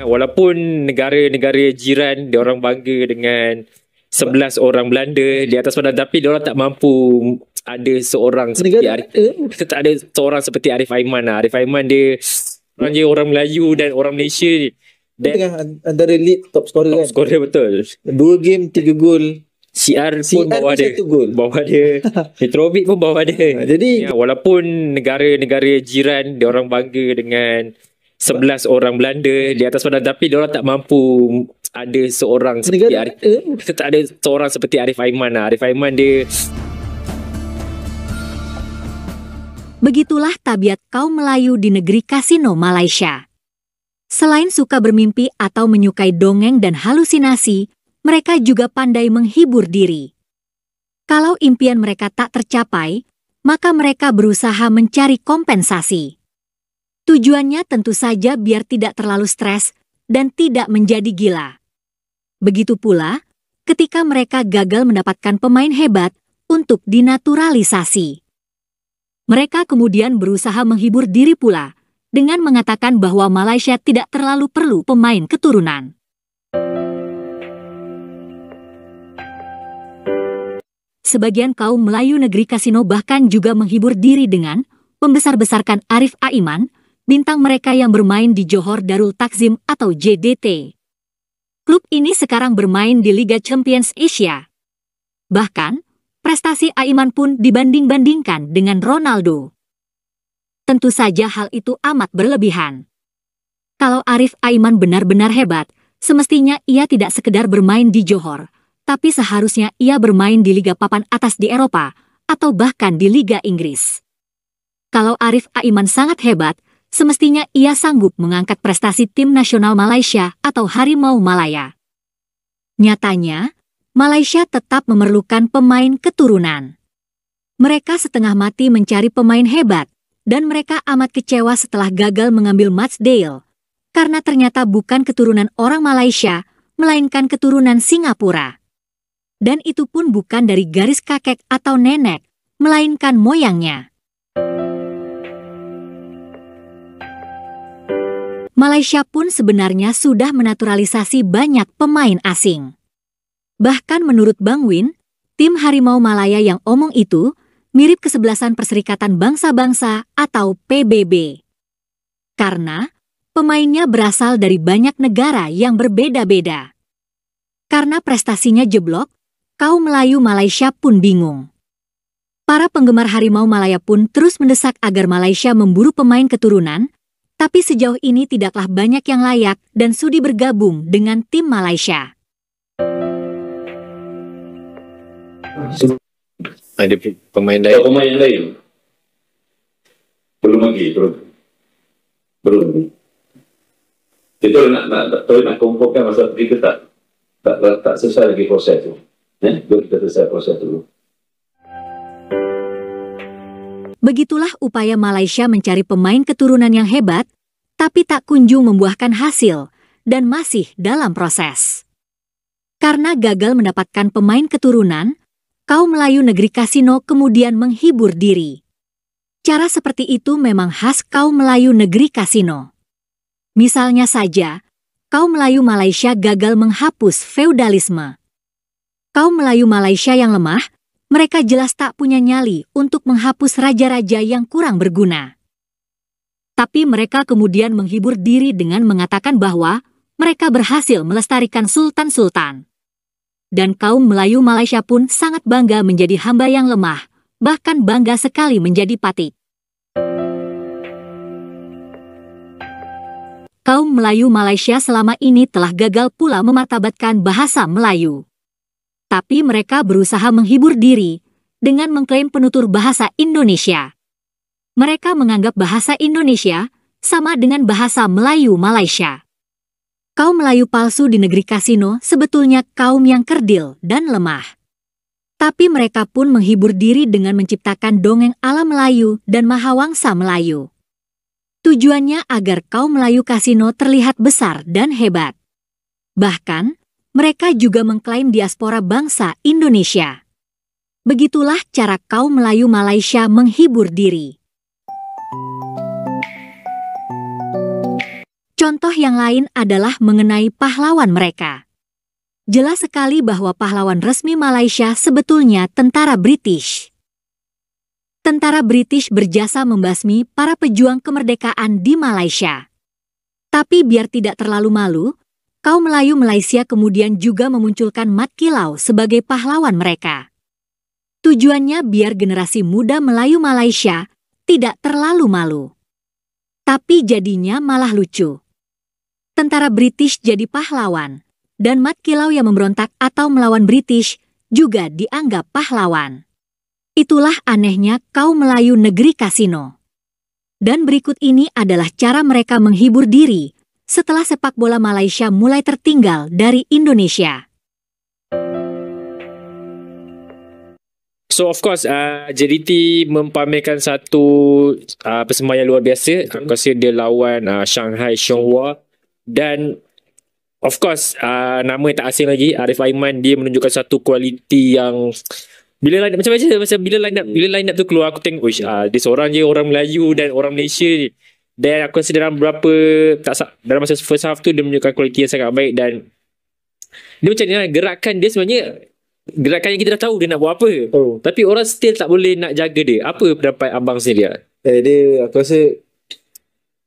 Walaupun negara-negara jiran dia orang bangga dengan 11 orang Belanda di atas padang, tapi dia orang tak mampu ada seorang seperti tak ada seorang seperti Arif Aiman lah. Arif Aiman dia orang Melayu dan orang Malaysia ni. Dia tengah antara lead top scorer kan. Scorer betul. 2 game 3 gol. CR pun bawah dia. Bawah dia. Mitrovic pun bawah dia. Jadi walaupun negara-negara jiran dia orang bangga dengan 11 orang Belanda di atas padang, tapi dia orang tak mampu ada seorang seperti tak ada seorang seperti Arif Aiman lah. Arif Aiman dia. Begitulah tabiat kaum Melayu di negeri kasino Malaysia. Selain suka bermimpi atau menyukai dongeng dan halusinasi, mereka juga pandai menghibur diri. Kalau impian mereka tak tercapai, maka mereka berusaha mencari kompensasi. Tujuannya tentu saja biar tidak terlalu stres dan tidak menjadi gila. Begitu pula ketika mereka gagal mendapatkan pemain hebat untuk dinaturalisasi. Mereka kemudian berusaha menghibur diri pula dengan mengatakan bahwa Malaysia tidak terlalu perlu pemain keturunan. Sebagian kaum Melayu negeri kasino bahkan juga menghibur diri dengan membesar-besarkan Arif Aiman, bintang mereka yang bermain di Johor Darul Takzim atau JDT. Klub ini sekarang bermain di Liga Champions Asia. Bahkan, prestasi Aiman pun dibanding-bandingkan dengan Ronaldo. Tentu saja hal itu amat berlebihan. Kalau Arif Aiman benar-benar hebat, semestinya ia tidak sekedar bermain di Johor, tapi seharusnya ia bermain di Liga papan atas di Eropa, atau bahkan di Liga Inggris. Kalau Arif Aiman sangat hebat, semestinya ia sanggup mengangkat prestasi tim nasional Malaysia atau Harimau Malaya. Nyatanya, Malaysia tetap memerlukan pemain keturunan. Mereka setengah mati mencari pemain hebat, dan mereka amat kecewa setelah gagal mengambil Matsdale, karena ternyata bukan keturunan orang Malaysia, melainkan keturunan Singapura. Dan itu pun bukan dari garis kakek atau nenek, melainkan moyangnya. Malaysia pun sebenarnya sudah menaturalisasi banyak pemain asing. Bahkan menurut Bang Win, tim Harimau Malaya yang omong itu mirip kesebelasan Perserikatan Bangsa-Bangsa atau PBB. Karena pemainnya berasal dari banyak negara yang berbeda-beda. Karena prestasinya jeblok, kaum Melayu Malaysia pun bingung. Para penggemar Harimau Malaya pun terus mendesak agar Malaysia memburu pemain keturunan, tapi sejauh ini tidaklah banyak yang layak dan sudi bergabung dengan tim Malaysia. Ada pemain lain. Pemain lain. Belum lagi, belum. Kita nak kumpulkan masa kita tak selesai lagi proses tu. Kita selesai proses dulu. Begitulah upaya Malaysia mencari pemain keturunan yang hebat, tapi tak kunjung membuahkan hasil dan masih dalam proses. Karena gagal mendapatkan pemain keturunan, kaum Melayu negeri kasino kemudian menghibur diri. Cara seperti itu memang khas kaum Melayu negeri kasino. Misalnya saja, kaum Melayu Malaysia gagal menghapus feudalisme. Kaum Melayu Malaysia yang lemah, mereka jelas tak punya nyali untuk menghapus raja-raja yang kurang berguna. Tapi mereka kemudian menghibur diri dengan mengatakan bahwa mereka berhasil melestarikan sultan-sultan. Dan kaum Melayu Malaysia pun sangat bangga menjadi hamba yang lemah, bahkan bangga sekali menjadi patik. Kaum Melayu Malaysia selama ini telah gagal pula memartabatkan bahasa Melayu. Tapi mereka berusaha menghibur diri dengan mengklaim penutur bahasa Indonesia. Mereka menganggap bahasa Indonesia sama dengan bahasa Melayu Malaysia. Kaum Melayu palsu di negeri kasino sebetulnya kaum yang kerdil dan lemah. Tapi mereka pun menghibur diri dengan menciptakan dongeng ala Melayu dan Mahawangsa Melayu. Tujuannya agar kaum Melayu kasino terlihat besar dan hebat. Bahkan, mereka juga mengklaim diaspora bangsa Indonesia. Begitulah cara kaum Melayu Malaysia menghibur diri. Contoh yang lain adalah mengenai pahlawan mereka. Jelas sekali bahwa pahlawan resmi Malaysia sebetulnya tentara British. Tentara British berjasa membasmi para pejuang kemerdekaan di Malaysia. Tapi biar tidak terlalu malu, kaum Melayu Malaysia kemudian juga memunculkan Mat Kilau sebagai pahlawan mereka. Tujuannya biar generasi muda Melayu Malaysia tidak terlalu malu. Tapi jadinya malah lucu. Tentara British jadi pahlawan, dan Mat Kilau yang memberontak atau melawan British juga dianggap pahlawan. Itulah anehnya kaum Melayu negeri kasino. Dan berikut ini adalah cara mereka menghibur diri setelah sepak bola Malaysia mulai tertinggal dari Indonesia. So of course JDT mempamerkan satu persembahan luar biasa. Aku rasa dia lawan Shanghai Shenhua, dan of course nama tak asing lagi, Arif Aiman. Dia menunjukkan satu kualiti yang bila line up bila line up tu keluar, aku tengok dia seorang je orang Melayu dan orang Malaysia ni. Dan aku rasa dalam dalam masa first half tu dia menunjukkan kualiti yang sangat baik. Dan dia macam ni lah, gerakan dia sebenarnya gerakan yang kita dah tahu dia nak buat apa. Tapi orang still tak boleh nak jaga dia. Apa pendapat abang sendiri dia? Dia aku rasa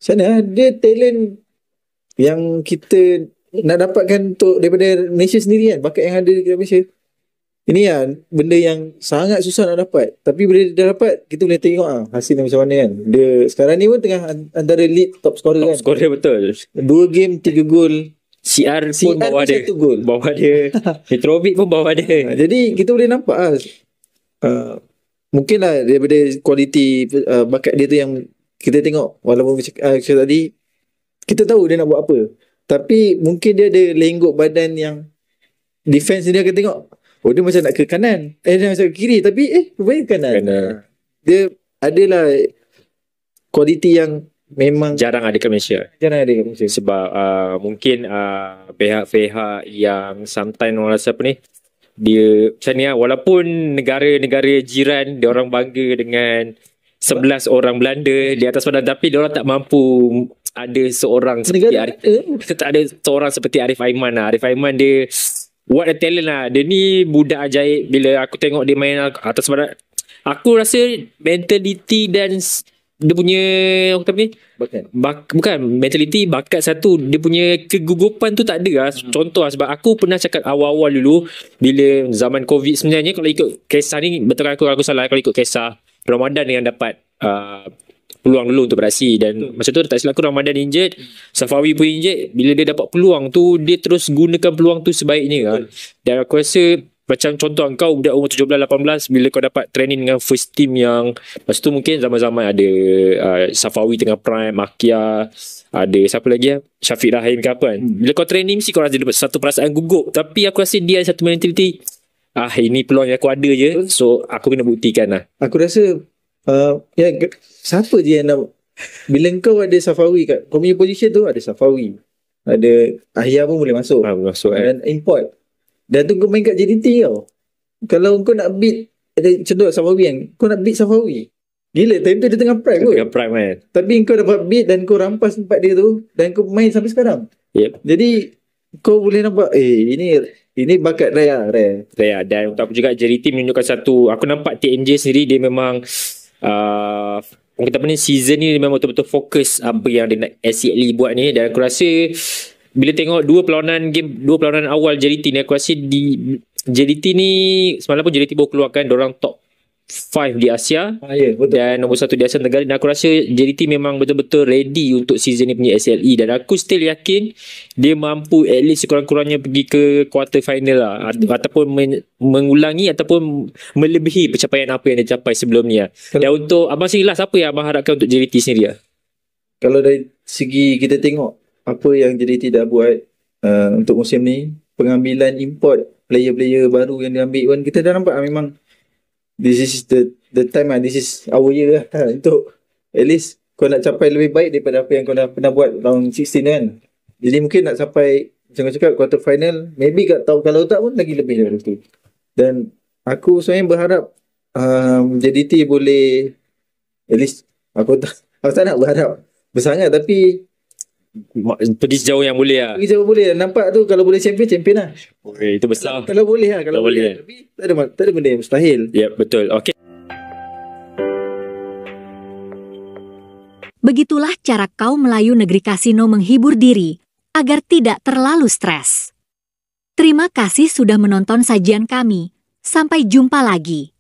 sana dia talent yang kita nak dapatkan untuk daripada Malaysia sendiri kan, bakat yang ada di Malaysia. Ini benda yang sangat susah nak dapat. Tapi bila dia dah dapat, kita boleh tengok hasilnya macam mana kan. Dia sekarang ni pun tengah antara lead top scorer kan. Top scorer betul. 2 game 3 gol. CR pun bawah dia. 1 gol. Bawah dia. Mitrovic pun bawah dia. Jadi kita boleh nampak mungkinlah daripada kualiti bakat dia tu yang kita tengok. Walaupun macam tadi, kita tahu dia nak buat apa. Tapi mungkin dia ada lenggok badan yang defense dia akan tengok, dia macam nak ke kanan, dia macam ke kiri, tapi rupanya kanan. Dia adalah kualiti yang memang jarang ada kat Malaysia. Sebab mungkin pihak-pihak yang sometimes orang rasa apa ni, dia macam ni walaupun negara-negara jiran dia orang bangga dengan 11 orang Belanda di atas padang, tapi dia orang tak mampu ada seorang seperti Arif Aiman lah. Arif Aiman dia what a talent lah. Dia ni budak ajaib. Bila aku tengok dia main atas padang, aku rasa mentality dan dia punya bukan mentality, bakat satu, dia punya kegugupan tu tak ada lah. Contoh sebab aku pernah cakap awal-awal dulu bila zaman COVID, sebenarnya kalau ikut kisah ni, betul aku salah kalau ikut kisah, Ramadan yang dapat peluang dulu untuk beraksi. Dan masa tu tak silap aku Ramadan injet, Safawi pun injet. Bila dia dapat peluang tu, dia terus gunakan peluang tu sebaiknya kan. Dan aku rasa macam contoh kau budak umur 17-18, bila kau dapat training dengan first team yang masa tu mungkin zaman-zaman ada Safawi tengah prime, Makia, ada siapa lagi Syafiq Rahim ke apa kan. Bila kau training mesti kau rasa dapat satu perasaan gugup. Tapi aku rasa dia ada satu mentality, ini peluang yang aku ada je, so aku kena buktikan lah. Aku rasa siapa je yang nak, bila kau ada Safawi kat kau punya position tu, ada Safawi, ada Ahya pun boleh masuk, dan import. Dan tu kau main kat JDT tau. Kalau kau nak beat contoh Safawi kan, kau nak beat Safawi, gila time tu dia tengah prime kot. Tengah prime kan. Tapi kau dapat beat dan kau rampas tempat dia tu, dan kau main sampai sekarang. Jadi kau boleh nampak ini bakat rare. Dan untuk aku juga JDT menunjukkan satu, aku nampak TMJ sendiri dia memang kita punya season ni memang betul-betul fokus apa yang dia nak SCLE buat ni. Dan aku rasa bila tengok dua perlawanan awal JDT ni, aku rasa di JDT ni semalam pun JDT baru keluarkan diorang top 5 di Asia, dan nombor 1 di Asia Tenggara. Dan aku rasa JDT memang betul-betul ready untuk season ni punya SLE. Dan aku still yakin dia mampu at least sekurang-kurangnya pergi ke quarter final lah, ataupun mengulangi ataupun melebihi pencapaian apa yang dia capai sebelum ni lah. Dan untuk abang sendiri lah, siapa yang abang harapkan untuk JDT sendiri lah? Kalau dari segi kita tengok apa yang JDT dah buat untuk musim ni, pengambilan import player-player baru yang diambil pun, kita dah nampak memang this is the time this is our year lah untuk at least kau nak capai lebih baik daripada apa yang kau dah pernah buat round 16 kan. Jadi mungkin nak sampai macam kau cakap quarter final, maybe kalau tak pun lagi lebih daripada tu. Dan aku sebenarnya berharap JDT boleh at least, aku tak nak berharap bersangat, tapi Pergi sejauh yang boleh lah. Pergi jauh boleh. Nampak tu kalau boleh champion lah. Okay, itu besar. Kalau boleh lah. Kalau Kalau boleh. boleh. Tapi tak ada benda yang mustahil. Ya, betul. Okay. Begitulah cara kaum Melayu negeri kasino menghibur diri agar tidak terlalu stres. Terima kasih sudah menonton sajian kami. Sampai jumpa lagi.